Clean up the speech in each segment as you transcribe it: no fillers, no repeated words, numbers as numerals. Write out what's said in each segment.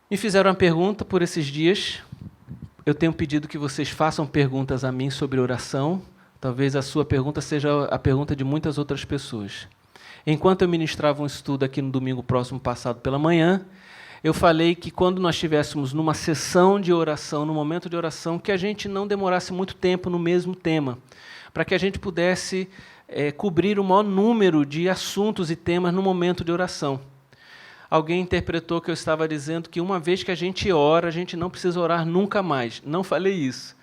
Me fizeram uma pergunta por esses dias. Eu tenho pedido que vocês façam perguntas a mim sobre oração. Talvez a sua pergunta seja a pergunta de muitas outras pessoas. Enquanto eu ministrava um estudo aqui no domingo próximo passado pela manhã, eu falei que quando nós estivéssemos numa sessão de oração, num momento de oração, que a gente não demorasse muito tempo no mesmo tema, para que a gente pudesse cobrir o maior número de assuntos e temas no momento de oração. Alguém interpretou que eu estava dizendo que uma vez que a gente ora, a gente não precisa orar nunca mais. Não falei isso.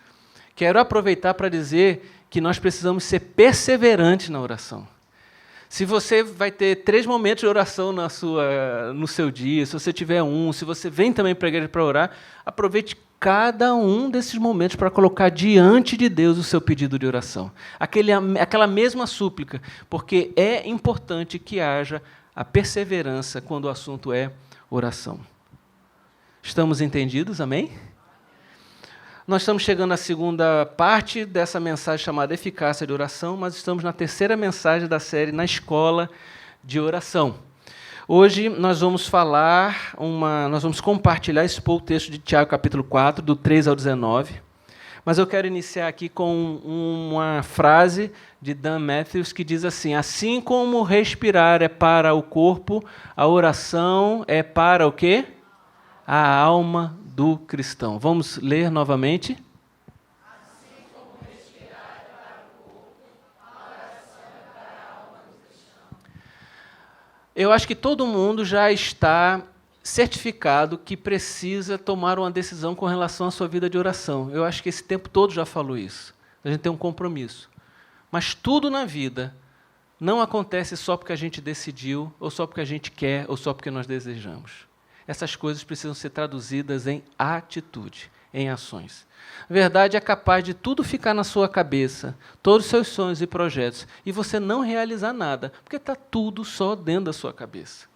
Quero aproveitar para dizer que nós precisamos ser perseverantes na oração. Se você vai ter 3 momentos de oração no seu dia, se você tiver se você vem também para a igreja para orar, aproveite cada um desses momentos para colocar diante de Deus o seu pedido de oração. Aquela mesma súplica, porque é importante que haja a perseverança quando o assunto é oração. Estamos entendidos? Amém? Nós estamos chegando à segunda parte dessa mensagem chamada Eficácia de Oração, mas estamos na terceira mensagem da série Na Escola de Oração. Hoje nós vamos compartilhar, expor o texto de Tiago, capítulo 4, do 3 ao 19. Mas eu quero iniciar aqui com uma frase de Dan Matthews que diz assim: assim como respirar é para o corpo, a oração é para o quê? A alma do cristão. Vamos ler novamente? Assim como respirar é para o corpo, a oração é para a alma do cristão. Eu acho que todo mundo já está certificado que precisa tomar uma decisão com relação à sua vida de oração. Eu acho que esse tempo todo já falou isso. A gente tem um compromisso. Mas tudo na vida não acontece só porque a gente decidiu, ou só porque a gente quer, ou só porque nós desejamos. Essas coisas precisam ser traduzidas em atitude, em ações. A verdade é capaz de tudo ficar na sua cabeça, todos os seus sonhos e projetos, e você não realizar nada, porque está tudo só dentro da sua cabeça.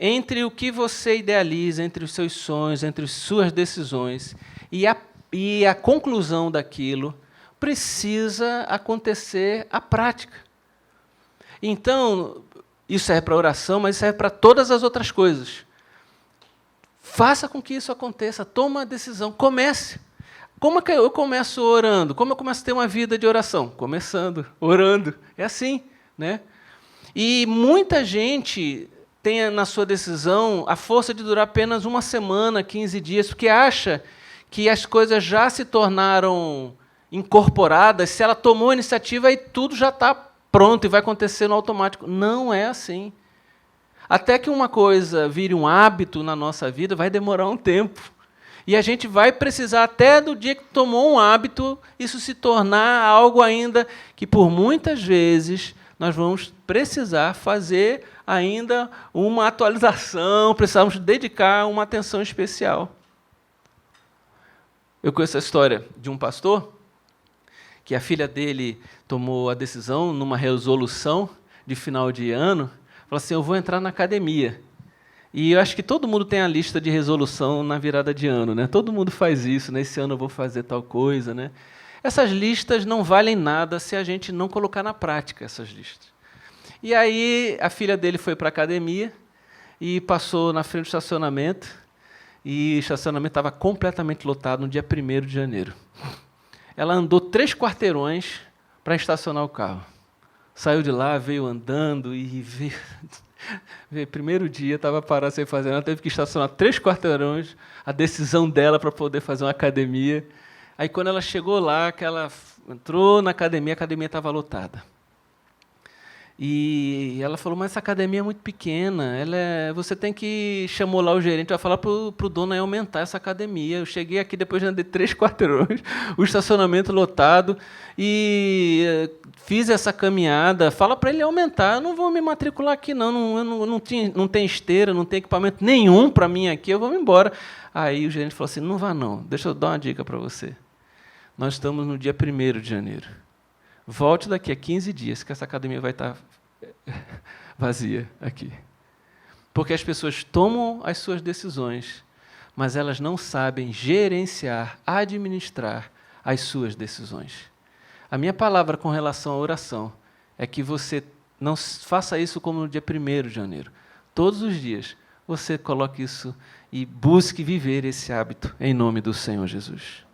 Entre o que você idealiza, entre os seus sonhos, entre as suas decisões e a conclusão daquilo, precisa acontecer a prática. Então, isso serve para a oração, mas serve para todas as outras coisas. Faça com que isso aconteça, toma a decisão, comece. Como é que eu começo orando? Como eu começo a ter uma vida de oração? Começando, orando. É assim, né? E muita gente tem na sua decisão a força de durar apenas 1 semana, 15 dias, porque acha que as coisas já se tornaram incorporadas, se ela tomou a iniciativa, aí tudo já está pronto e vai acontecer no automático. Não é assim. Até que uma coisa vire um hábito na nossa vida, vai demorar um tempo. E a gente vai precisar, até do dia que tomou um hábito, isso se tornar algo ainda que, por muitas vezes, nós vamos precisar fazer ainda uma atualização, precisamos dedicar uma atenção especial. Eu conheço a história de um pastor que a filha dele tomou a decisão, numa resolução de final de ano, falou assim: eu vou entrar na academia. E eu acho que todo mundo tem a lista de resolução na virada de ano, né? Todo mundo faz isso, né? Esse ano eu vou fazer tal coisa, né? Essas listas não valem nada se a gente não colocar na prática essas listas. E aí a filha dele foi para a academia e passou na frente do estacionamento, e o estacionamento estava completamente lotado no dia 1º de janeiro. Ela andou 3 quarteirões para estacionar o carro. Saiu de lá, veio andando e veio... Primeiro dia, estava parado sem fazer nada, teve que estacionar 3 quarteirões, a decisão dela para poder fazer uma academia. Aí, quando ela chegou lá, que ela entrou na academia, a academia estava lotada. E ela falou: mas essa academia é muito pequena, você tem que... Chamou lá o gerente, vai falar para o dono aí aumentar essa academia. Eu cheguei aqui depois de andar 3 quarteirões, o estacionamento lotado, e fiz essa caminhada. Fala para ele aumentar, eu não vou me matricular aqui não tem esteira, não tem equipamento nenhum para mim aqui, eu vou me embora. Aí o gerente falou assim: não vá não, deixa eu dar uma dica para você. Nós estamos no dia 1º de janeiro. Volte daqui a 15 dias, que essa academia vai estar vazia aqui. Porque as pessoas tomam as suas decisões, mas elas não sabem gerenciar, administrar as suas decisões. A minha palavra com relação à oração é que você não faça isso como no dia 1º de janeiro. Todos os dias, você coloque isso e busque viver esse hábito em nome do Senhor Jesus.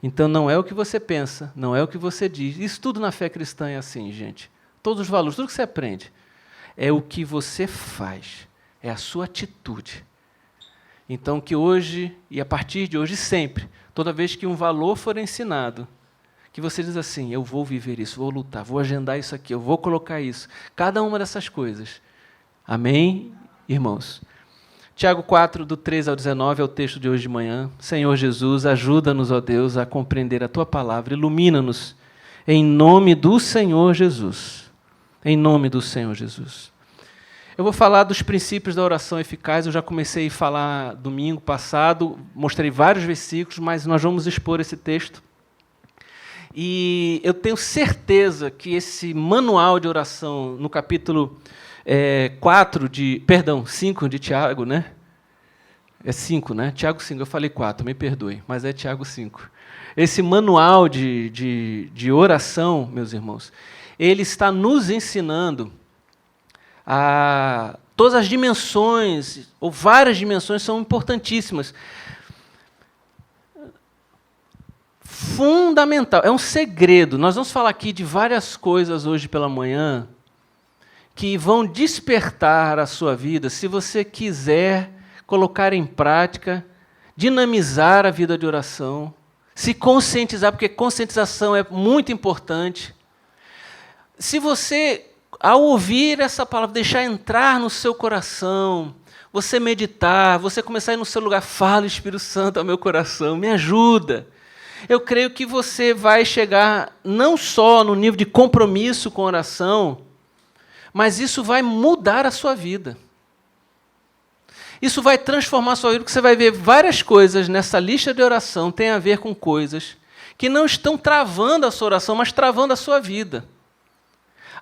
Então, não é o que você pensa, não é o que você diz. Isso tudo na fé cristã é assim, gente. Todos os valores, tudo que você aprende, é o que você faz, é a sua atitude. Então, que hoje, e a partir de hoje, sempre, toda vez que um valor for ensinado, que você diz assim, eu vou viver isso, vou lutar, vou agendar isso aqui, eu vou colocar isso. Cada uma dessas coisas. Amém, irmãos? Tiago 4, do 13 ao 19, é o texto de hoje de manhã. Senhor Jesus, ajuda-nos, ó Deus, a compreender a Tua palavra. Ilumina-nos, em nome do Senhor Jesus. Em nome do Senhor Jesus. Eu vou falar dos princípios da oração eficaz. Eu já comecei a falar domingo passado, mostrei vários versículos, mas nós vamos expor esse texto. E eu tenho certeza que esse manual de oração, no capítulo 5 de Tiago, né? É 5, né? Tiago 5, eu falei 4, me perdoe, mas é Tiago 5. Esse manual de oração, meus irmãos, ele está nos ensinando a todas as dimensões, ou várias dimensões, são importantíssimas. Fundamental, é um segredo. Nós vamos falar aqui de várias coisas hoje pela manhã que vão despertar a sua vida, se você quiser colocar em prática, dinamizar a vida de oração, se conscientizar, porque conscientização é muito importante. Se você, ao ouvir essa palavra, deixar entrar no seu coração, você meditar, você começar a ir no seu lugar, fala, Espírito Santo, ao meu coração, me ajuda. Eu creio que você vai chegar não só no nível de compromisso com a oração, mas isso vai mudar a sua vida. Isso vai transformar a sua vida, porque você vai ver várias coisas nessa lista de oração, tem a ver com coisas que não estão travando a sua oração, mas travando a sua vida.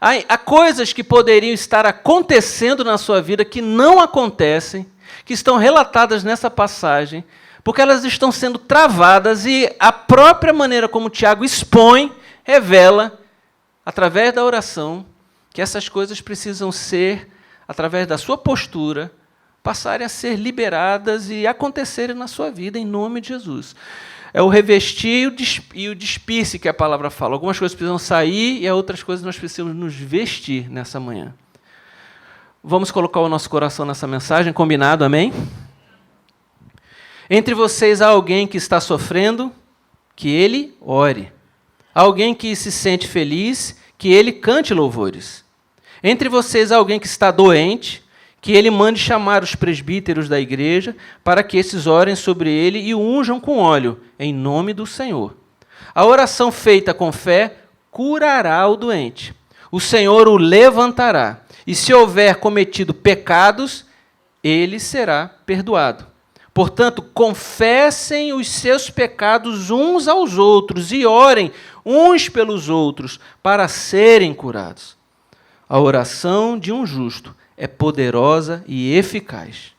Há coisas que poderiam estar acontecendo na sua vida que não acontecem, que estão relatadas nessa passagem, porque elas estão sendo travadas e a própria maneira como Tiago expõe, revela, através da oração, que essas coisas precisam ser, através da sua postura, passarem a ser liberadas e acontecerem na sua vida, em nome de Jesus. É o revestir e o despir-se que a palavra fala. Algumas coisas precisam sair e outras coisas nós precisamos nos vestir nessa manhã. Vamos colocar o nosso coração nessa mensagem, combinado, amém? Entre vocês há alguém que está sofrendo, que ele ore. Há alguém que se sente feliz, que ele cante louvores. Entre vocês há alguém que está doente, que ele mande chamar os presbíteros da igreja, para que esses orem sobre ele e o unjam com óleo, em nome do Senhor. A oração feita com fé curará o doente. O Senhor o levantará, e se houver cometido pecados, ele será perdoado. Portanto, confessem os seus pecados uns aos outros e orem uns pelos outros para serem curados. A oração de um justo é poderosa e eficaz.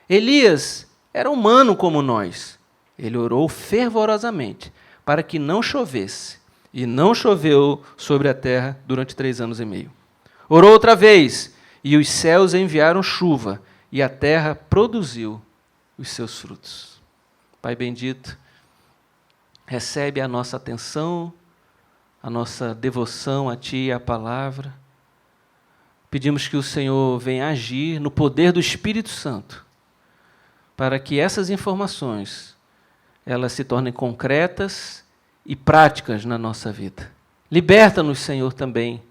Elias era humano como nós. Ele orou fervorosamente para que não chovesse, e não choveu sobre a terra durante 3 anos e meio. Orou outra vez, e os céus enviaram chuva, e a terra produziu os seus frutos. Pai bendito, recebe a nossa atenção, a nossa devoção a Ti e à palavra. Pedimos que o Senhor venha agir no poder do Espírito Santo, para que essas informações elas se tornem concretas e práticas na nossa vida. Liberta-nos, Senhor, também.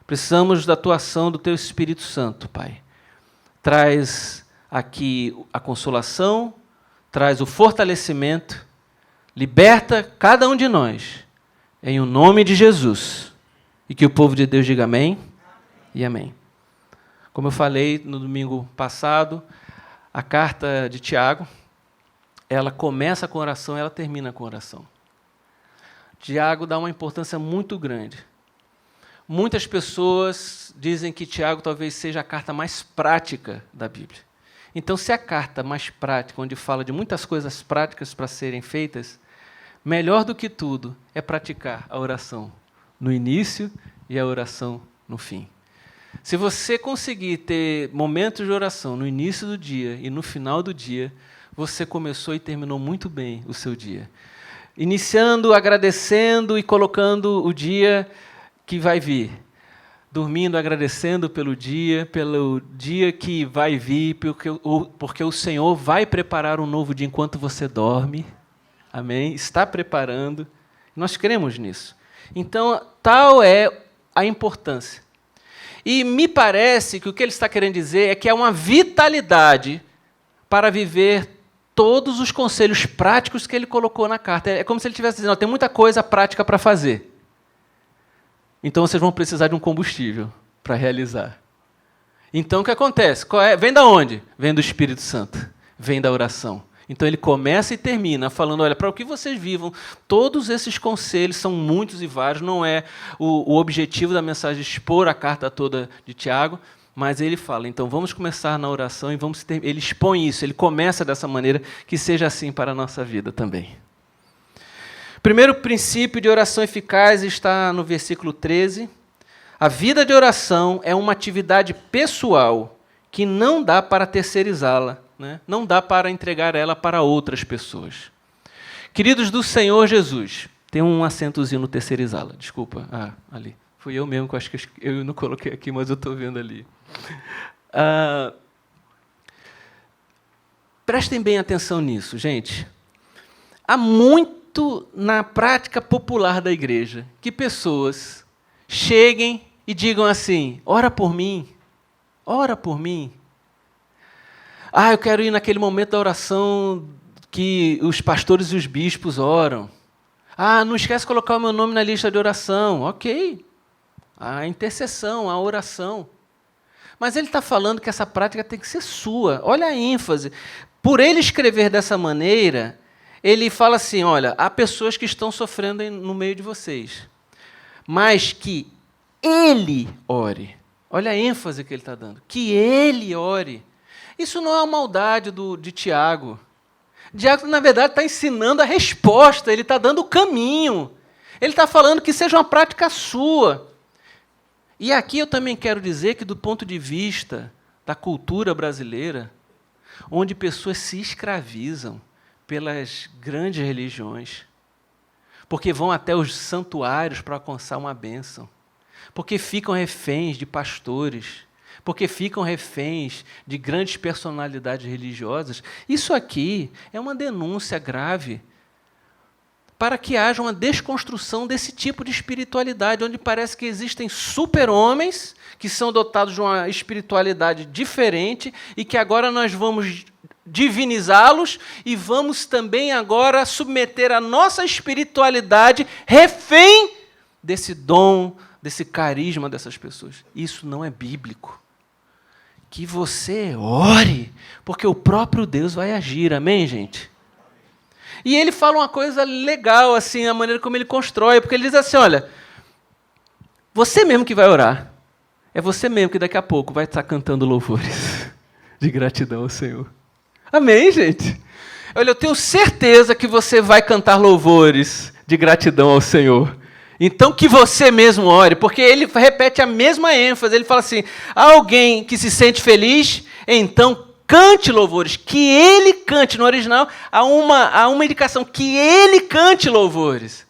Precisamos da Tua ação, do Teu Espírito Santo, Pai. Traz aqui a consolação, traz o fortalecimento, liberta cada um de nós, em o nome de Jesus. E que o povo de Deus diga amém e amém. Como eu falei no domingo passado, a carta de Tiago, ela começa com oração, ela termina com oração. Tiago dá uma importância muito grande. Muitas pessoas dizem que Tiago talvez seja a carta mais prática da Bíblia. Então, se a carta mais prática, onde fala de muitas coisas práticas para serem feitas, melhor do que tudo é praticar a oração no início e a oração no fim. Se você conseguir ter momentos de oração no início do dia e no final do dia, você começou e terminou muito bem o seu dia. Iniciando, agradecendo e colocando o dia que vai vir. Dormindo, agradecendo pelo dia que vai vir, porque o Senhor vai preparar um novo dia enquanto você dorme. Amém? Está preparando. Nós cremos nisso. Então, tal é a importância. E me parece que o que ele está querendo dizer é que é uma vitalidade para viver todos os conselhos práticos que ele colocou na carta. É como se ele estivesse dizendo, tem muita coisa prática para fazer. Então, vocês vão precisar de um combustível para realizar. Então, o que acontece? Vem da onde? Vem do Espírito Santo. Vem da oração. Então, ele começa e termina falando, olha, para o que vocês vivam, todos esses conselhos são muitos e vários, não é o objetivo da mensagem expor a carta toda de Tiago, mas ele fala, então, vamos começar na oração e ele expõe isso, ele começa dessa maneira, que seja assim para a nossa vida também. O primeiro princípio de oração eficaz está no versículo 13. A vida de oração é uma atividade pessoal que não dá para terceirizá-la, né? Não dá para entregar ela para outras pessoas. Queridos do Senhor Jesus, tem um acentozinho no terceirizá-la, desculpa, ali. Fui eu mesmo, que eu acho que eu não coloquei aqui, mas eu estou vendo ali. Prestem bem atenção nisso, gente. Há muito na prática popular da igreja que pessoas cheguem e digam assim, ora por mim, ora por mim. Eu quero ir naquele momento da oração que os pastores e os bispos oram. Não esquece de colocar o meu nome na lista de oração. Ok. A intercessão, a oração. Mas ele está falando que essa prática tem que ser sua. Olha a ênfase. Por ele escrever dessa maneira, ele fala assim, olha, há pessoas que estão sofrendo no meio de vocês, mas que ele ore. Olha a ênfase que ele está dando. Que ele ore. Isso não é uma maldade de Tiago. Tiago, na verdade, está ensinando a resposta, ele está dando o caminho. Ele está falando que seja uma prática sua. E aqui eu também quero dizer que, do ponto de vista da cultura brasileira, onde pessoas se escravizam pelas grandes religiões, porque vão até os santuários para alcançar uma bênção, porque ficam reféns de pastores, porque ficam reféns de grandes personalidades religiosas, isso aqui é uma denúncia grave para que haja uma desconstrução desse tipo de espiritualidade, onde parece que existem super-homens que são dotados de uma espiritualidade diferente e que agora nós vamos divinizá-los e vamos também agora submeter a nossa espiritualidade refém desse dom, desse carisma dessas pessoas. Isso não é bíblico. Que você ore, porque o próprio Deus vai agir. Amém, gente? E ele fala uma coisa legal, assim, a maneira como ele constrói, porque ele diz assim, olha, você mesmo que vai orar, é você mesmo que daqui a pouco vai estar cantando louvores de gratidão ao Senhor. Amém, gente? Olha, eu tenho certeza que você vai cantar louvores de gratidão ao Senhor. Então, que você mesmo ore, porque ele repete a mesma ênfase, ele fala assim, alguém que se sente feliz, então cante louvores, que ele cante. No original, há uma indicação, que ele cante louvores.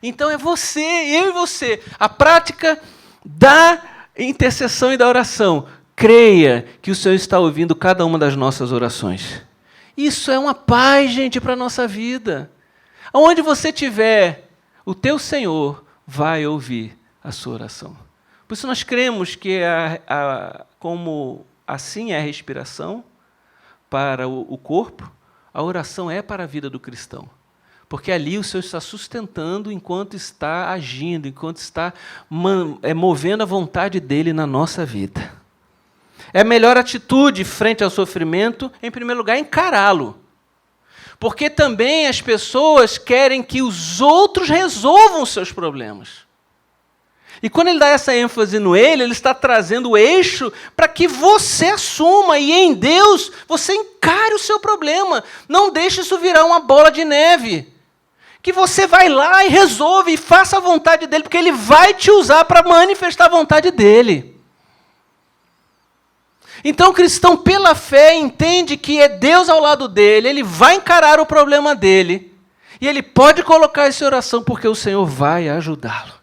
Então, é você, eu e você. A prática da intercessão e da oração. Creia que o Senhor está ouvindo cada uma das nossas orações. Isso é uma paz, gente, para a nossa vida. Aonde você estiver, o teu Senhor vai ouvir a sua oração. Por isso nós cremos que como assim é a respiração para o corpo, a oração é para a vida do cristão. Porque ali o Senhor está sustentando enquanto está agindo, enquanto está movendo a vontade dEle na nossa vida. É a melhor atitude frente ao sofrimento, em primeiro lugar, encará-lo. Porque também as pessoas querem que os outros resolvam os seus problemas. E quando ele dá essa ênfase no ele está trazendo o eixo para que você assuma e em Deus você encare o seu problema. Não deixe isso virar uma bola de neve. Que você vai lá e resolve e faça a vontade dele, porque ele vai te usar para manifestar a vontade dele. Então o cristão, pela fé, entende que é Deus ao lado dele, ele vai encarar o problema dele, e ele pode colocar essa oração, porque o Senhor vai ajudá-lo.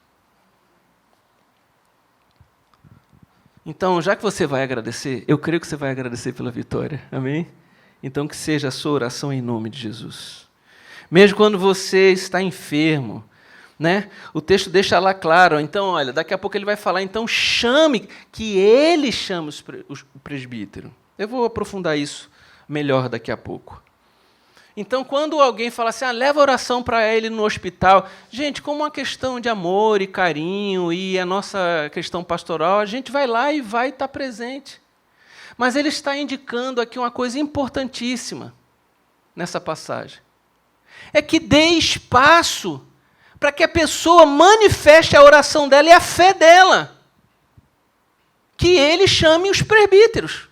Então, já que você vai agradecer, eu creio que você vai agradecer pela vitória, amém? Então, que seja a sua oração em nome de Jesus. Mesmo quando você está enfermo, né? O texto deixa lá claro, então, olha, daqui a pouco ele vai falar, então chame, que ele chame o presbítero. Eu vou aprofundar isso melhor daqui a pouco. Então, quando alguém fala assim, leva a oração para ele no hospital, gente, como uma questão de amor e carinho e a nossa questão pastoral, a gente vai lá e vai estar presente. Mas ele está indicando aqui uma coisa importantíssima nessa passagem. É que dê espaço para que a pessoa manifeste a oração dela e a fé dela. Que ele chame os presbíteros.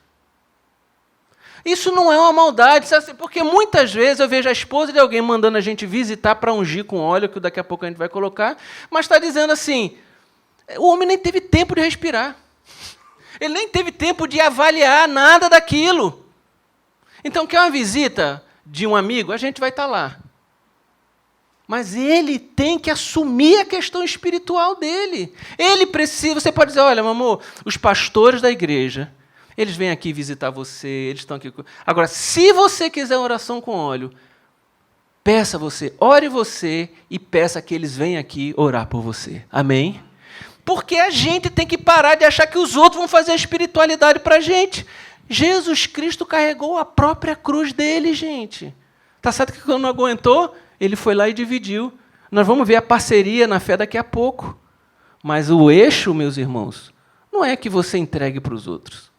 Isso não é uma maldade, sabe? Porque muitas vezes eu vejo a esposa de alguém mandando a gente visitar para ungir com óleo, que daqui a pouco a gente vai colocar, mas está dizendo assim, o homem nem teve tempo de respirar. Ele nem teve tempo de avaliar nada daquilo. Então, quer uma visita de um amigo? A gente vai estar lá. Mas ele tem que assumir a questão espiritual dele. Ele precisa, você pode dizer, olha, meu amor, os pastores da igreja, eles vêm aqui visitar você, eles estão aqui. Agora, se você quiser oração com óleo, peça você, ore você e peça que eles venham aqui orar por você. Amém? Porque a gente tem que parar de achar que os outros vão fazer a espiritualidade para a gente. Jesus Cristo carregou a própria cruz dele, gente. Está certo que quando não aguentou, ele foi lá e dividiu. Nós vamos ver a parceria na fé daqui a pouco. Mas o eixo, meus irmãos, não é que você entregue para os outros.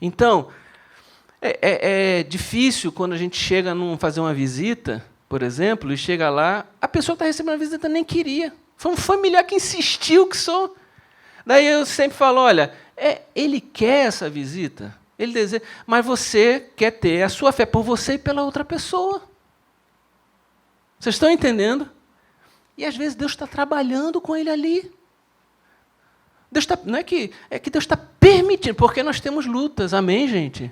Então, é difícil quando a gente chega a fazer uma visita, por exemplo, e chega lá, a pessoa que está recebendo a visita nem queria. Foi um familiar que insistiu que sou. Daí eu sempre falo, olha, ele quer essa visita, ele deseja, mas você quer ter a sua fé por você e pela outra pessoa. Vocês estão entendendo? E às vezes Deus está trabalhando com ele ali. Não é que Deus está permitindo, porque nós temos lutas, amém, gente?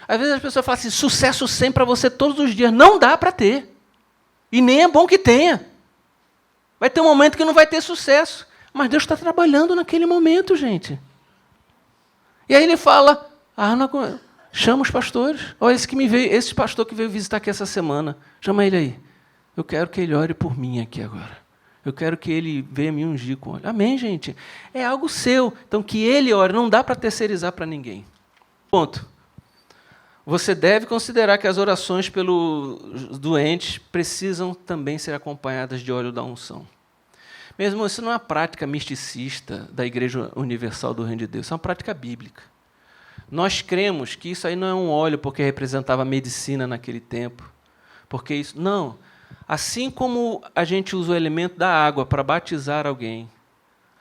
Às vezes as pessoas falam assim, sucesso sempre para você todos os dias. Não dá para ter. E nem é bom que tenha. Vai ter um momento que não vai ter sucesso. Mas Deus está trabalhando naquele momento, gente. E aí ele fala, chama os pastores. Olha, esse pastor que veio visitar aqui essa semana. Chama ele aí. Eu quero que ele ore por mim aqui agora. Eu quero que ele venha me ungir com óleo. Amém, gente? É algo seu. Então, que ele ore. Não dá para terceirizar para ninguém. Ponto. Você deve considerar que as orações pelos doentes precisam também ser acompanhadas de óleo da unção. Mesmo isso não é uma prática misticista da Igreja Universal do Reino de Deus. Isso é uma prática bíblica. Nós cremos que isso aí não é um óleo porque representava medicina naquele tempo. Porque isso... Não. Assim como a gente usa o elemento da água para batizar alguém,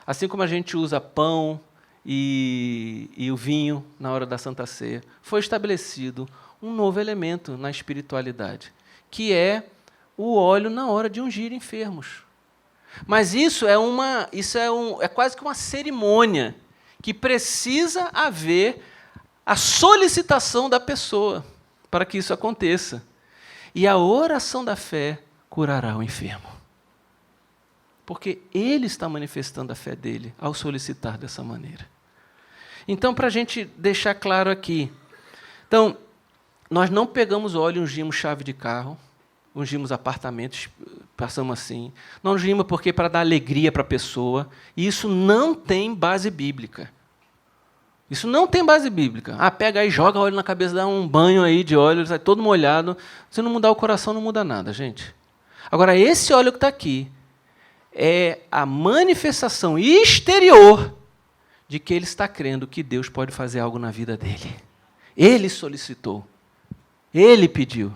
assim como a gente usa pão e o vinho na hora da Santa Ceia, foi estabelecido um novo elemento na espiritualidade, que é o óleo na hora de ungir enfermos. Mas isso é quase que uma cerimônia que precisa haver a solicitação da pessoa para que isso aconteça. E a oração da fé curará o enfermo. Porque ele está manifestando a fé dele ao solicitar dessa maneira. Então, para a gente deixar claro aqui, então, nós não pegamos óleo e ungimos chave de carro, ungimos apartamentos, passamos assim. Não ungimos porque para dar alegria para a pessoa. E isso não tem base bíblica. Isso não tem base bíblica. Pega aí, joga óleo na cabeça, dá um banho aí de óleo, sai todo molhado. Se não mudar o coração, não muda nada, gente. Agora, esse óleo que está aqui é a manifestação exterior de que ele está crendo que Deus pode fazer algo na vida dele. Ele solicitou. Ele pediu.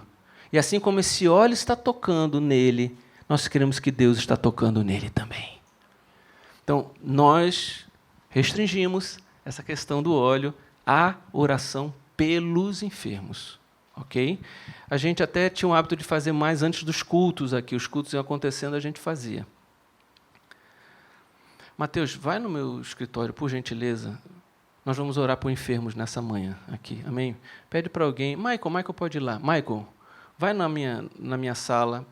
E assim como esse óleo está tocando nele, nós cremos que Deus está tocando nele também. Então, nós restringimos essa questão do óleo à oração pelos enfermos. Ok? A gente até tinha o hábito de fazer mais antes dos cultos aqui. Os cultos iam acontecendo, a gente fazia. Mateus, vai no meu escritório, por gentileza. Nós vamos orar por enfermos nessa manhã aqui, amém? Pede para alguém, Michael pode ir lá. Michael, vai na minha sala,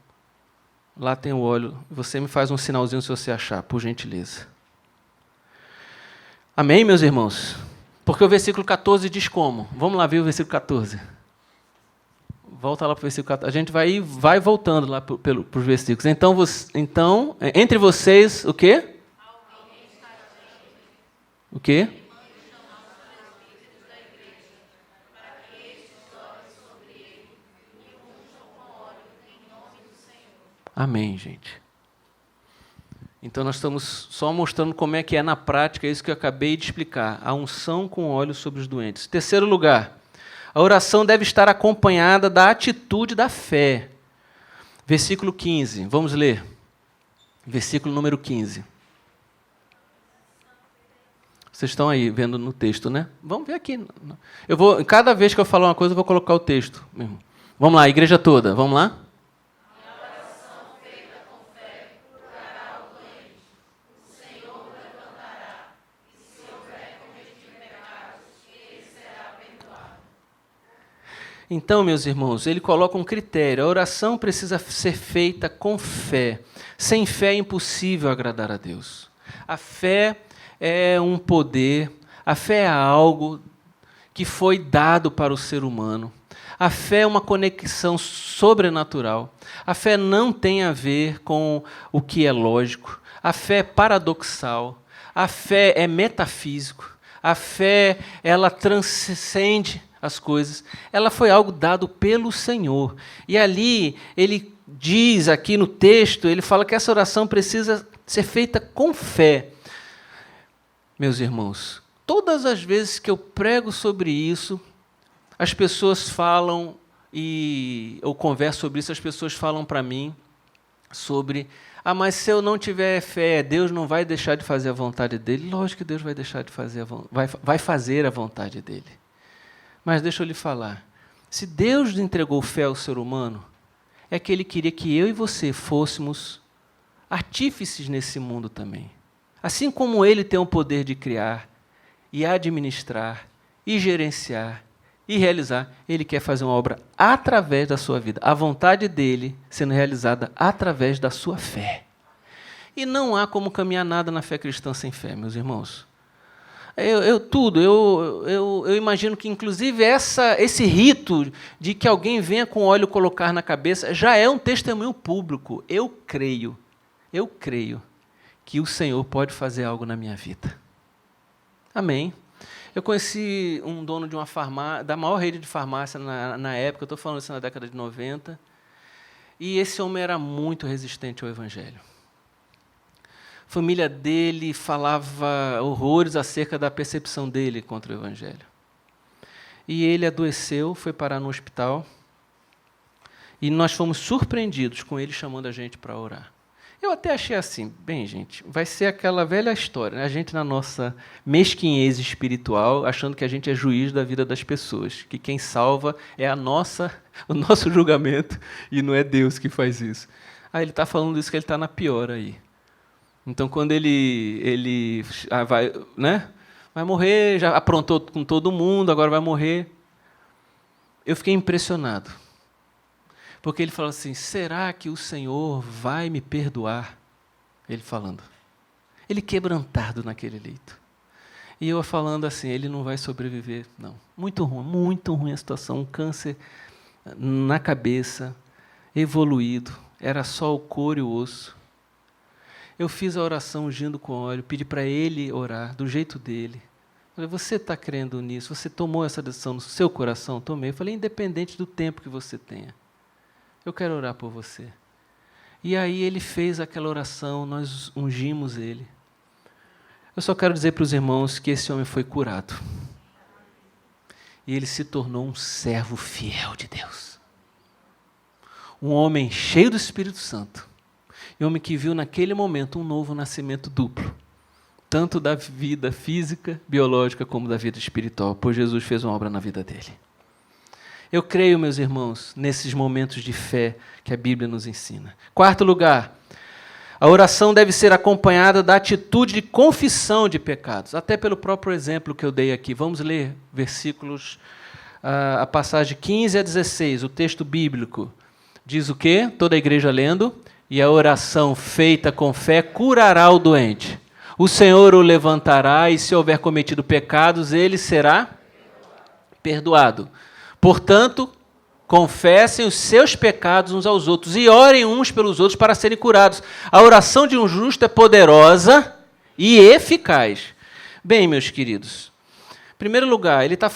lá tem o óleo, você me faz um sinalzinho se você achar, por gentileza. Amém, meus irmãos? Porque o versículo 14 diz como? Vamos lá ver o versículo 14. Volta lá para o versículo 14. A gente vai voltando lá para os versículos. Então, entre vocês, o quê? O quê? Amém, gente. Então, nós estamos só mostrando como é que é na prática, isso que eu acabei de explicar. A unção com óleo sobre os doentes. Terceiro lugar, a oração deve estar acompanhada da atitude da fé. Versículo 15, vamos ler. Versículo número 15. Vocês estão aí vendo no texto, né? Vamos ver aqui. Cada vez que eu falar uma coisa, eu vou colocar o texto mesmo. Vamos lá, igreja toda, vamos lá? Então, meus irmãos, ele coloca um critério. A oração precisa ser feita com fé. Sem fé é impossível agradar a Deus. A fé é um poder, a fé é algo que foi dado para o ser humano. A fé é uma conexão sobrenatural. A fé não tem a ver com o que é lógico. A fé é paradoxal. A fé é metafísico. A fé, ela transcende as coisas. Ela foi algo dado pelo Senhor. E ali, ele diz aqui no texto, ele fala que essa oração precisa ser feita com fé. Meus irmãos, todas as vezes que eu prego sobre isso, as pessoas falam, ou converso sobre isso, as pessoas falam para mim sobre, mas se eu não tiver fé, Deus não vai deixar de fazer a vontade dele. Lógico que Deus vai deixar de fazer, vai fazer a vontade dele. Mas deixa eu lhe falar, se Deus entregou fé ao ser humano, é que Ele queria que eu e você fôssemos artífices nesse mundo também. Assim como Ele tem o poder de criar, e administrar, e gerenciar, e realizar, Ele quer fazer uma obra através da sua vida. A vontade dEle sendo realizada através da sua fé. E não há como caminhar nada na fé cristã sem fé, meus irmãos. Eu imagino que, inclusive, esse rito de que alguém venha com óleo colocar na cabeça já é um testemunho público. Eu creio que o Senhor pode fazer algo na minha vida. Amém. Eu conheci um dono de uma farmácia, da maior rede de farmácia na época, eu estou falando isso na década de 90, e esse homem era muito resistente ao Evangelho. A família dele falava horrores acerca da percepção dele contra o Evangelho. E ele adoeceu, foi parar no hospital, e nós fomos surpreendidos com ele chamando a gente para orar. Eu até achei assim, bem, gente, vai ser aquela velha história, né? A gente na nossa mesquinhez espiritual, achando que a gente é juiz da vida das pessoas, que quem salva é o nosso julgamento, e não é Deus que faz isso. Ele está falando isso que ele está na pior aí. Então, quando ele vai morrer, já aprontou com todo mundo, agora vai morrer. Eu fiquei impressionado. Porque ele falou assim, será que o Senhor vai me perdoar? Ele falando. Ele quebrantado naquele leito. E eu falando assim, ele não vai sobreviver, não. Muito ruim a situação, um câncer na cabeça, evoluído, era só o couro e o osso. Eu fiz a oração ungindo com óleo, pedi para ele orar do jeito dele. Falei, você está crendo nisso? Você tomou essa decisão no seu coração? Tomei. Eu falei, independente do tempo que você tenha. Eu quero orar por você. E aí ele fez aquela oração, nós ungimos ele. Eu só quero dizer para os irmãos que esse homem foi curado. E ele se tornou um servo fiel de Deus. Um homem cheio do Espírito Santo. E um homem que viu naquele momento um novo nascimento duplo. Tanto da vida física, biológica, como da vida espiritual. Pois Jesus fez uma obra na vida dele. Eu creio, meus irmãos, nesses momentos de fé que a Bíblia nos ensina. Quarto lugar, A oração deve ser acompanhada da atitude de confissão de pecados, até pelo próprio exemplo que eu dei aqui. Vamos ler versículos, a passagem 15 a 16, o texto bíblico. Diz o quê? Toda a igreja lendo. E a oração feita com fé curará o doente. O Senhor o levantará e, se houver cometido pecados, ele será perdoado. Portanto, confessem os seus pecados uns aos outros e orem uns pelos outros para serem curados. A oração de um justo é poderosa e eficaz. Bem, meus queridos, em primeiro lugar, ele está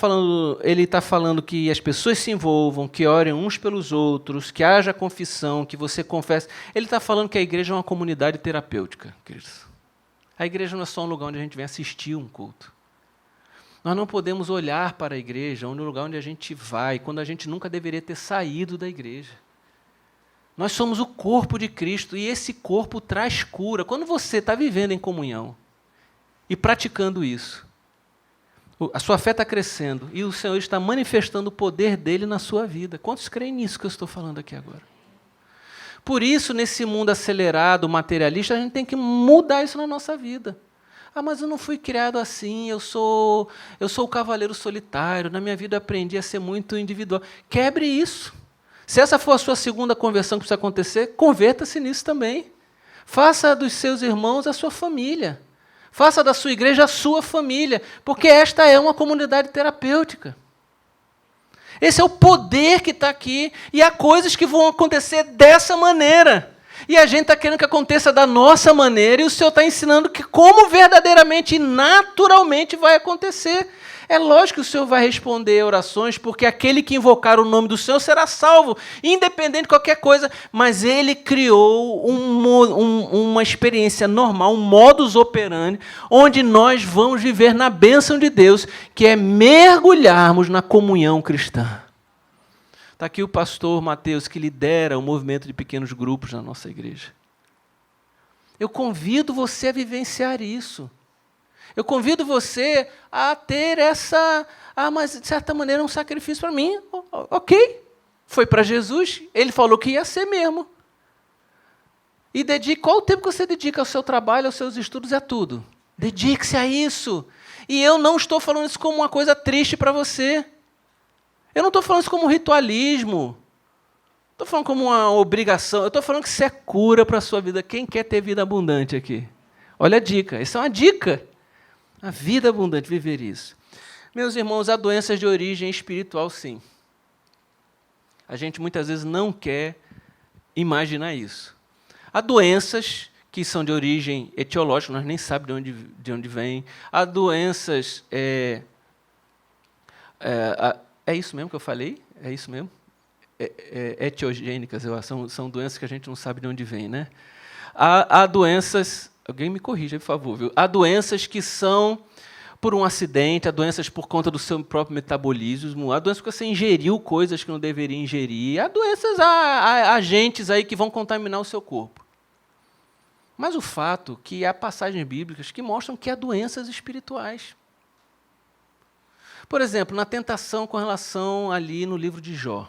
falando que as pessoas se envolvam, que orem uns pelos outros, que haja confissão, que você confesse. Ele está falando que a igreja é uma comunidade terapêutica, queridos. A igreja não é só um lugar onde a gente vem assistir um culto. Nós não podemos olhar para a igreja, no lugar onde a gente vai, quando a gente nunca deveria ter saído da igreja. Nós somos o corpo de Cristo e esse corpo traz cura. Quando você está vivendo em comunhão e praticando isso, a sua fé está crescendo e o Senhor está manifestando o poder dele na sua vida. Quantos creem nisso que eu estou falando aqui agora? Por isso, nesse mundo acelerado, materialista, a gente tem que mudar isso na nossa vida. Ah, mas eu não fui criado assim, eu sou o cavaleiro solitário, na minha vida eu aprendi a ser muito individual. Quebre isso. Se essa for a sua segunda conversão que precisa acontecer, converta-se nisso também. Faça dos seus irmãos a sua família. Faça da sua igreja a sua família, porque esta é uma comunidade terapêutica. Esse é o poder que está aqui, e há coisas que vão acontecer dessa maneira. E a gente está querendo que aconteça da nossa maneira, e o Senhor está ensinando que como verdadeiramente e naturalmente vai acontecer. É lógico que o Senhor vai responder orações, porque aquele que invocar o nome do Senhor será salvo, independente de qualquer coisa. Mas Ele criou uma experiência normal, um modus operandi, onde nós vamos viver na bênção de Deus, que é mergulharmos na comunhão cristã. Está aqui o pastor Mateus, que lidera o movimento de pequenos grupos na nossa igreja. Eu convido você a vivenciar isso. Eu convido você a ter essa... Ah, mas de certa maneira é um sacrifício para mim. Ok, foi para Jesus, ele falou que ia ser mesmo. E qual o tempo que você dedica ao seu trabalho, aos seus estudos, a tudo? Dedique-se a isso. E eu não estou falando isso como uma coisa triste para você. Eu não estou falando isso como ritualismo. Estou falando como uma obrigação. Eu estou falando que isso é cura para a sua vida. Quem quer ter vida abundante aqui? Olha a dica. Essa é uma dica. A vida abundante, viver isso. Meus irmãos, há doenças de origem espiritual, sim. A gente muitas vezes não quer imaginar isso. Há doenças que são de origem etiológica, nós nem sabemos de onde vêm. Há doenças... É isso mesmo que eu falei? É isso mesmo? Etiogênicas, são doenças que a gente não sabe de onde vêm, né? Há doenças... Alguém me corrija, por favor. Viu? Há doenças que são por um acidente, há doenças por conta do seu próprio metabolismo, há doenças que você ingeriu coisas que não deveria ingerir, há doenças, há agentes aí que vão contaminar o seu corpo. Mas o fato é que há passagens bíblicas que mostram que há doenças espirituais. Por exemplo, na tentação com relação ali no livro de Jó.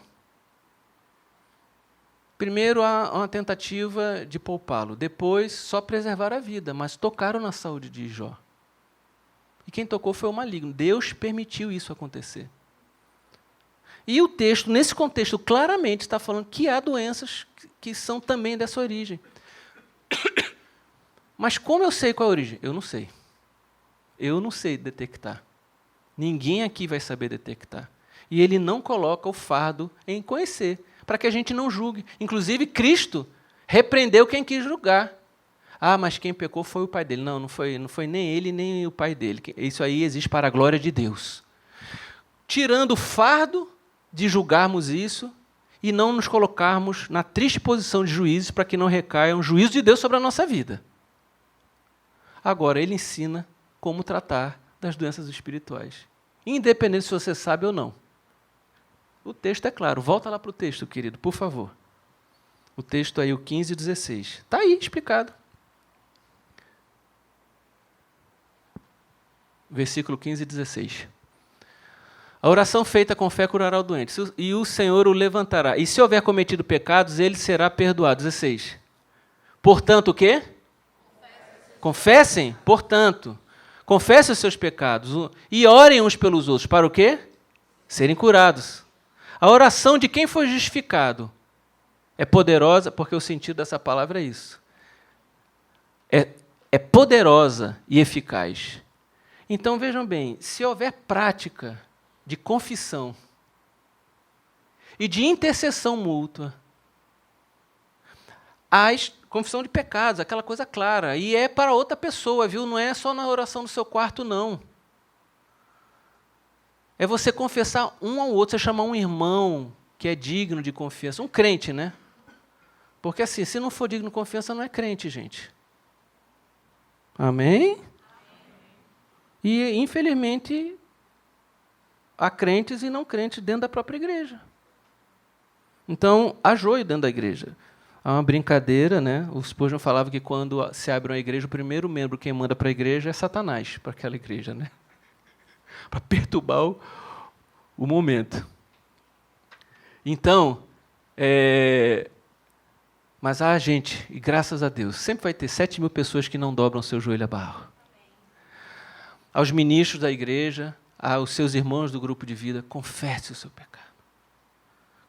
Primeiro, há uma tentativa de poupá-lo. Depois, só preservar a vida, mas tocaram na saúde de Jó. E quem tocou foi o maligno. Deus permitiu isso acontecer. E o texto, nesse contexto, claramente está falando que há doenças que são também dessa origem. Mas como eu sei qual é a origem? Eu não sei. Eu não sei detectar. Ninguém aqui vai saber detectar. E ele não coloca o fardo em conhecer, para que a gente não julgue. Inclusive, Cristo repreendeu quem quis julgar. Ah, mas quem pecou foi o pai dele. Não foi nem ele, nem o pai dele. Isso aí existe para a glória de Deus. Tirando o fardo de julgarmos isso e não nos colocarmos na triste posição de juízes para que não recaia um juízo de Deus sobre a nossa vida. Agora, ele ensina como tratar das doenças espirituais, independente se você sabe ou não. O texto é claro. Volta lá para o texto, querido, por favor. O texto aí, o 15 e 16. Está aí, explicado. Versículo 15 e 16. A oração feita com fé curará o doente, e o Senhor o levantará. E se houver cometido pecados, ele será perdoado. 16. Portanto, o quê? Confessem, portanto. Confessem os seus pecados e orem uns pelos outros. Para o quê? Serem curados. A oração de quem foi justificado é poderosa, porque o sentido dessa palavra é isso. É poderosa e eficaz. Então, vejam bem, se houver prática de confissão e de intercessão mútua, a confissão de pecados, aquela coisa clara, e é para outra pessoa, viu? Não é só na oração do seu quarto, não. É você confessar um ao outro, você chamar um irmão que é digno de confiança, um crente, né? Porque assim, se não for digno de confiança, não é crente, gente. Amém? E, infelizmente, há crentes e não crentes dentro da própria igreja. Então, há joio dentro da igreja. Há uma brincadeira, né? O Spurgeon falava que quando se abre uma igreja, o primeiro membro quem manda para a igreja é Satanás, para aquela igreja, né? Para perturbar o momento. Então, mas gente, e graças a Deus, sempre vai ter 7.000 pessoas que não dobram seu joelho a barro. Aos ministros da igreja, aos seus irmãos do grupo de vida, confesse o seu pecado.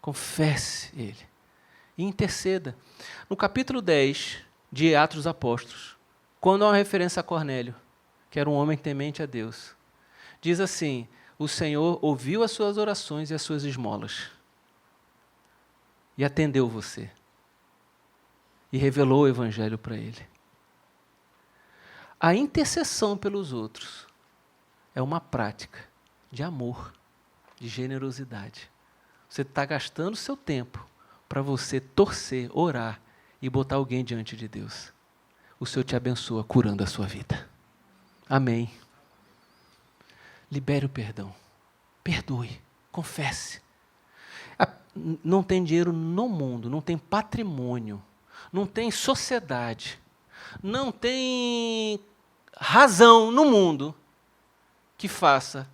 Confesse ele. E interceda. No capítulo 10 de Atos dos Apóstolos, quando há uma referência a Cornélio, que era um homem temente a Deus, diz assim: o Senhor ouviu as suas orações e as suas esmolas, e atendeu você, e revelou o Evangelho para ele. A intercessão pelos outros é uma prática de amor, de generosidade. Você está gastando seu tempo para você torcer, orar e botar alguém diante de Deus. O Senhor te abençoa curando a sua vida. Amém. Libere o perdão. Perdoe. Confesse. Não tem dinheiro no mundo, não tem patrimônio, não tem sociedade, não tem razão no mundo que faça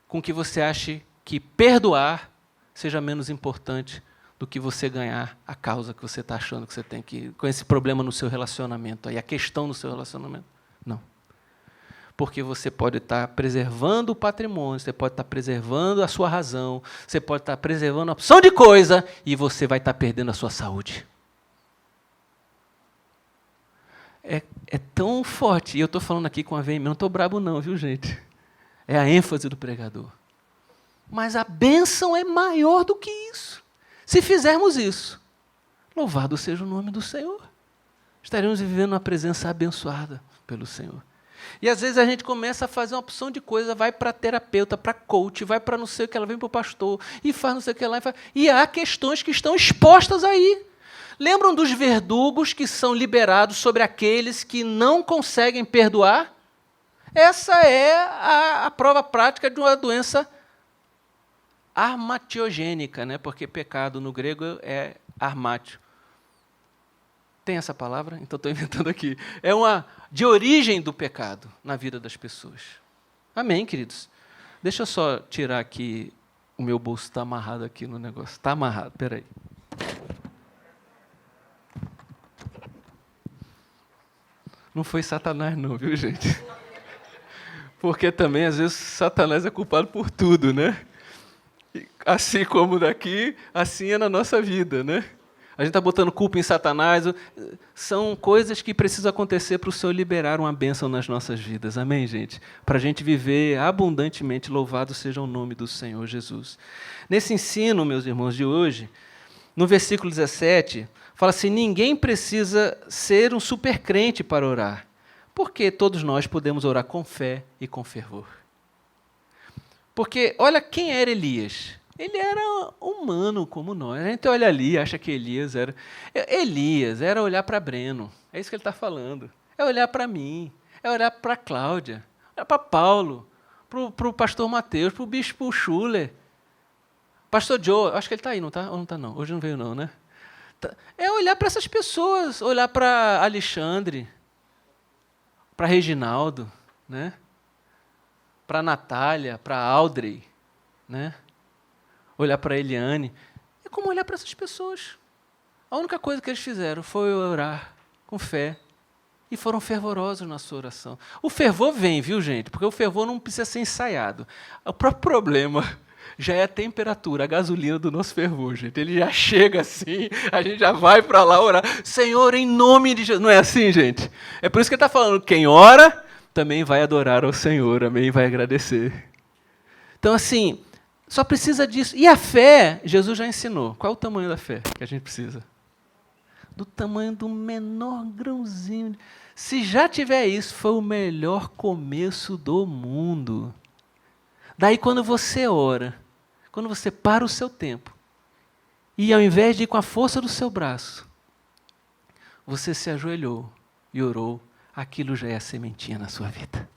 com que você ache que perdoar seja menos importante do que você ganhar a causa que você está achando que você tem com esse problema no seu relacionamento, aí, a questão no seu relacionamento. Não. Porque você pode estar preservando o patrimônio, você pode estar preservando a sua razão, você pode estar preservando a opção de coisa e você vai estar perdendo a sua saúde. É tão forte, e eu estou falando aqui com a veemência, não estou brabo não, viu, gente? É a ênfase do pregador. Mas a bênção é maior do que isso. Se fizermos isso, louvado seja o nome do Senhor. Estaremos vivendo uma presença abençoada pelo Senhor. E às vezes a gente começa a fazer uma opção de coisa, vai para terapeuta, para coach, vai para não sei o que, ela vem para o pastor, e faz não sei o que lá. E há questões que estão expostas aí. Lembram dos verdugos que são liberados sobre aqueles que não conseguem perdoar? Essa é a prova prática de uma doença armatiogênica, né? Porque pecado no grego é armatio. Tem essa palavra? Então estou inventando aqui. É uma de origem do pecado na vida das pessoas. Amém, queridos? Deixa eu só tirar aqui, o meu bolso está amarrado aqui no negócio. Está amarrado, peraí. Não foi Satanás não, viu, gente? Porque também, às vezes, Satanás é culpado por tudo, né? Assim como daqui, assim é na nossa vida, né? A gente está botando culpa em Satanás. São coisas que precisam acontecer para o Senhor liberar uma bênção nas nossas vidas. Amém, gente? Para a gente viver abundantemente, louvado seja o nome do Senhor Jesus. Nesse ensino, meus irmãos, de hoje, no versículo 17, fala assim: ninguém precisa ser um supercrente para orar, porque todos nós podemos orar com fé e com fervor. Porque, olha, quem era Elias? Ele era humano como nós. A gente olha ali e acha que Elias era olhar para Breno. É isso que ele está falando. É olhar para mim. É olhar para Cláudia. Olhar para Paulo. Para o pastor Mateus. Para o bispo Schuller. Pastor Joe. Acho que ele está aí, não está? Ou não está, não? Hoje não veio, não, né? É olhar para essas pessoas. Olhar para Alexandre. Para Reginaldo. Né? Para Natália. Para Audrey. Né? Olhar para a Eliane, é como olhar para essas pessoas. A única coisa que eles fizeram foi orar com fé, e foram fervorosos na sua oração. O fervor vem, viu, gente? Porque o fervor não precisa ser ensaiado. O próprio problema já é a temperatura, a gasolina do nosso fervor, gente. Ele já chega assim, a gente já vai para lá orar. Senhor, em nome de Jesus. Não é assim, gente? É por isso que ele está falando, quem ora também vai adorar ao Senhor, amém? Vai agradecer. Então, assim, só precisa disso. E a fé, Jesus já ensinou. Qual é o tamanho da fé que a gente precisa? Do tamanho do menor grãozinho. Se já tiver isso, foi o melhor começo do mundo. Daí, quando você ora, quando você para o seu tempo, e ao invés de ir com a força do seu braço, você se ajoelhou e orou, aquilo já é a sementinha na sua vida.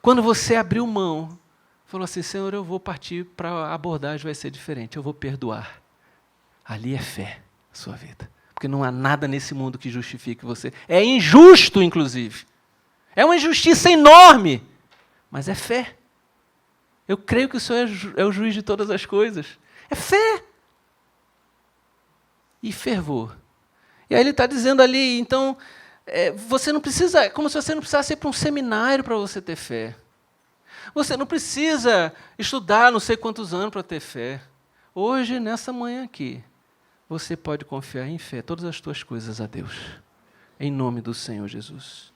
Quando você abriu mão, falou assim, Senhor, eu vou partir para a abordagem, vai ser diferente, eu vou perdoar. Ali é fé na sua vida. Porque não há nada nesse mundo que justifique você. É injusto, inclusive. É uma injustiça enorme, mas é fé. Eu creio que o Senhor é o juiz de todas as coisas. É fé. E fervor. E aí ele está dizendo ali, então, você não precisa, como se você não precisasse ir para um seminário para você ter fé. Você não precisa estudar não sei quantos anos para ter fé. Hoje, nessa manhã aqui, você pode confiar em fé todas as tuas coisas a Deus. Em nome do Senhor Jesus.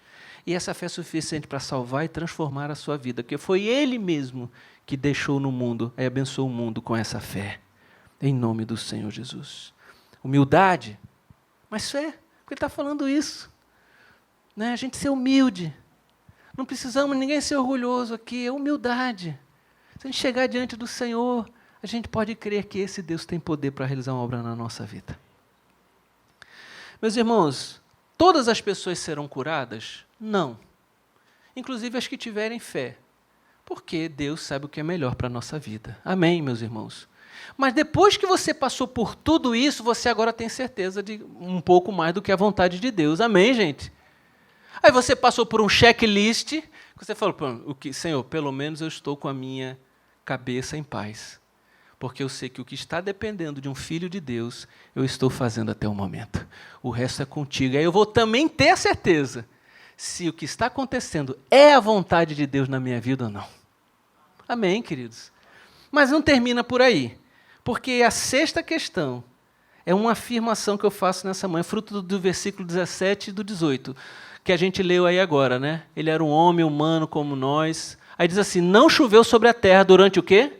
E essa fé é suficiente para salvar e transformar a sua vida, porque foi Ele mesmo que deixou no mundo e abençoou o mundo com essa fé. Em nome do Senhor Jesus. Humildade, mas fé, porque Ele está falando isso. Né? A gente ser humilde. Não precisamos ninguém ser orgulhoso aqui, é humildade. Se a gente chegar diante do Senhor, a gente pode crer que esse Deus tem poder para realizar uma obra na nossa vida. Meus irmãos, todas as pessoas serão curadas? Não. Inclusive as que tiverem fé. Porque Deus sabe o que é melhor para a nossa vida. Amém, meus irmãos? Mas depois que você passou por tudo isso, você agora tem certeza de um pouco mais do que a vontade de Deus. Amém, gente? Aí você passou por um checklist, que você falou, Senhor, pelo menos eu estou com a minha cabeça em paz. Porque eu sei que o que está dependendo de um filho de Deus, eu estou fazendo até o momento. O resto é contigo. Aí eu vou também ter a certeza se o que está acontecendo é a vontade de Deus na minha vida ou não. Amém, queridos? Mas não termina por aí. Porque a sexta questão é uma afirmação que eu faço nessa manhã, fruto do versículo 17 e do 18, que a gente leu aí agora, né? Ele era um homem humano como nós. Aí diz assim, não choveu sobre a terra durante o quê?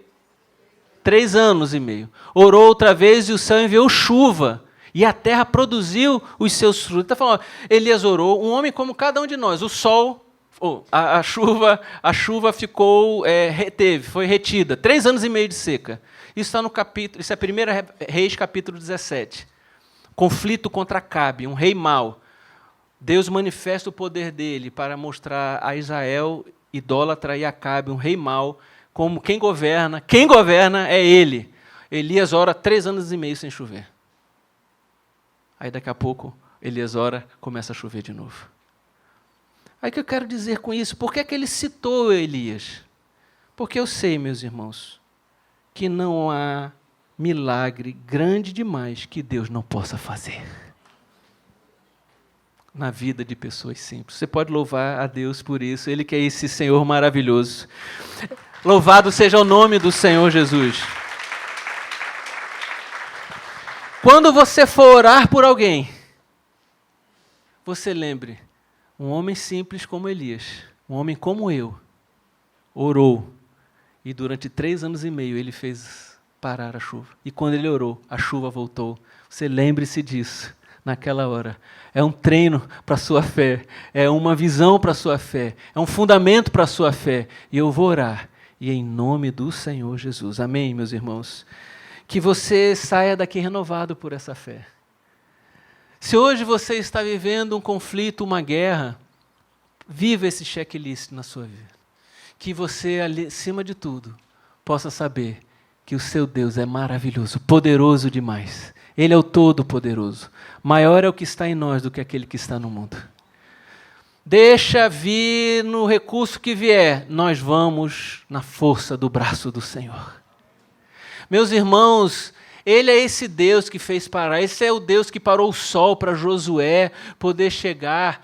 3 anos e meio. Orou outra vez e o céu enviou chuva. E a terra produziu os seus frutos. Está falando, Elias orou, um homem como cada um de nós. O sol, a chuva ficou, foi retida. 3 anos e meio de seca. Isso está no capítulo, isso é 1 Reis, capítulo 17. Conflito contra Acabe, um rei mau. Deus manifesta o poder dele para mostrar a Israel idólatra e Acabe, um rei mau, como quem governa é ele. Elias ora 3 anos e meio sem chover. Aí daqui a pouco, Elias ora, começa a chover de novo. Aí o que eu quero dizer com isso? Por que é que ele citou Elias? Porque eu sei, meus irmãos, que não há milagre grande demais que Deus não possa fazer na vida de pessoas simples. Você pode louvar a Deus por isso, Ele que é esse Senhor maravilhoso. Louvado seja o nome do Senhor Jesus. Quando você for orar por alguém, você lembre, um homem simples como Elias, um homem como eu, orou, e durante 3 anos e meio ele fez parar a chuva. E quando ele orou, a chuva voltou. Você lembre-se disso, naquela hora. É um treino para a sua fé, é uma visão para a sua fé, é um fundamento para a sua fé. E eu vou orar, e em nome do Senhor Jesus. Amém, meus irmãos? Que você saia daqui renovado por essa fé. Se hoje você está vivendo um conflito, uma guerra, viva esse checklist na sua vida. Que você, acima de tudo, possa saber que o seu Deus é maravilhoso, poderoso demais. Ele é o Todo-Poderoso. Maior é o que está em nós do que aquele que está no mundo. Deixa vir no recurso que vier, nós vamos na força do braço do Senhor. Meus irmãos, Ele é esse Deus que fez parar. Esse é o Deus que parou o sol para Josué poder chegar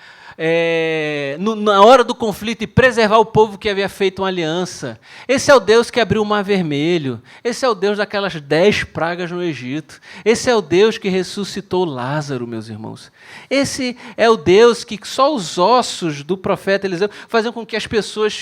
na hora do conflito e preservar o povo que havia feito uma aliança. Esse é o Deus que abriu o Mar Vermelho. Esse é o Deus daquelas 10 pragas no Egito. Esse é o Deus que ressuscitou Lázaro, meus irmãos. Esse é o Deus que só os ossos do profeta Eliseu faziam com que as pessoas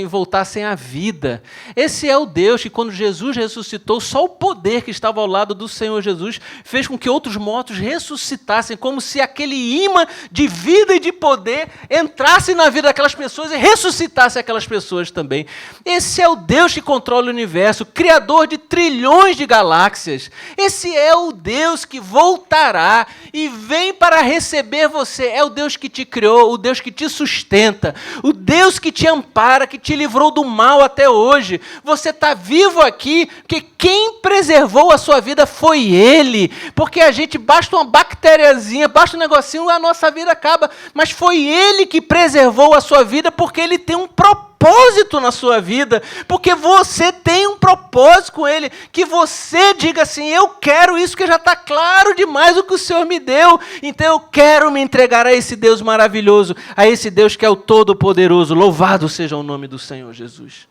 voltassem à vida. Esse é o Deus que, quando Jesus ressuscitou, só o poder que estava ao lado do Senhor Jesus fez com que outros mortos ressuscitassem, como se aquele imã de vida e de poder entrasse na vida daquelas pessoas e ressuscitasse aquelas pessoas também. Esse é o Deus que controla o universo, criador de trilhões de galáxias. Esse é o Deus que voltará e vem para receber você. É o Deus que te criou, o Deus que te sustenta, o Deus que te ampara, que te livrou do mal até hoje. Você está vivo aqui porque quem preservou a sua vida foi Ele. Porque a gente, basta uma bactériazinha, basta um negocinho, a nossa vida acaba. Mas foi Ele que preservou a sua vida, porque Ele tem um propósito na sua vida, porque você tem um propósito com Ele, que você diga assim, eu quero isso, que já está claro demais o que o Senhor me deu, então eu quero me entregar a esse Deus maravilhoso, a esse Deus que é o Todo-Poderoso. Louvado seja o nome do Senhor Jesus.